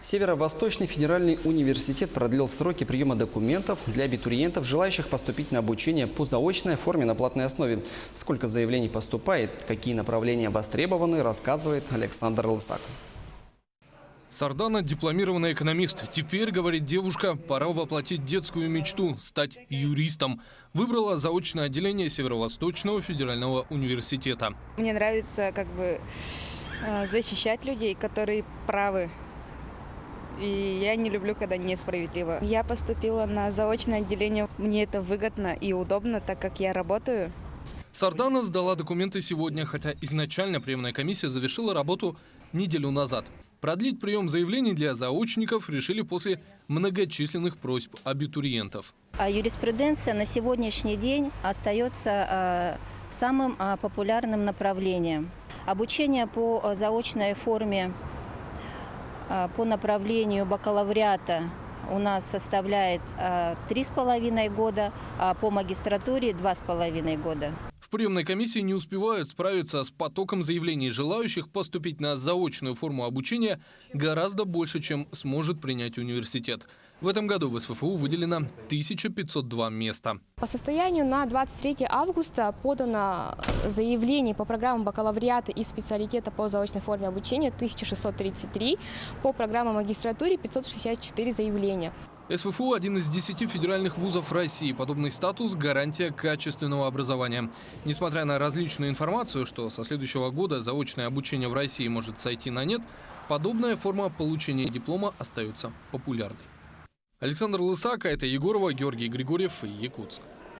Северо-Восточный федеральный университет продлил сроки приема документов для абитуриентов, желающих поступить на обучение по заочной форме на платной основе. Сколько заявлений поступает, какие направления востребованы, рассказывает Александр Лысак. Сардана – дипломированный экономист. Теперь, говорит девушка, пора воплотить детскую мечту – стать юристом. Выбрала заочное отделение Северо-Восточного федерального университета. Мне нравится защищать людей, которые правы. И я не люблю, когда несправедливо. Я поступила на заочное отделение. Мне это выгодно и удобно, так как я работаю. Сардана сдала документы сегодня, хотя изначально приемная комиссия завершила работу неделю назад. Продлить прием заявлений для заочников решили после многочисленных просьб абитуриентов. Юриспруденция на сегодняшний день остается самым популярным направлением. Обучение по заочной форме по направлению бакалавриата у нас составляет 3,5 года, а по магистратуре 2,5 года. В приемной комиссии не успевают справиться с потоком заявлений желающих поступить на заочную форму обучения гораздо больше, чем сможет принять университет. В этом году в СФФУ выделено 1502 места. По состоянию на 23 августа подано заявлений по программам бакалавриата и специалитета по заочной форме обучения 1633, по программам магистратуре 564 заявления. СФФУ – один из 10 федеральных вузов России. Подобный статус – гарантия качественного образования. Несмотря на различную информацию, что со следующего года заочное обучение в России может сойти на нет, подобная форма получения диплома остается популярной. Александр Лысак, это Егорова, Георгий Григорьев, Якутск.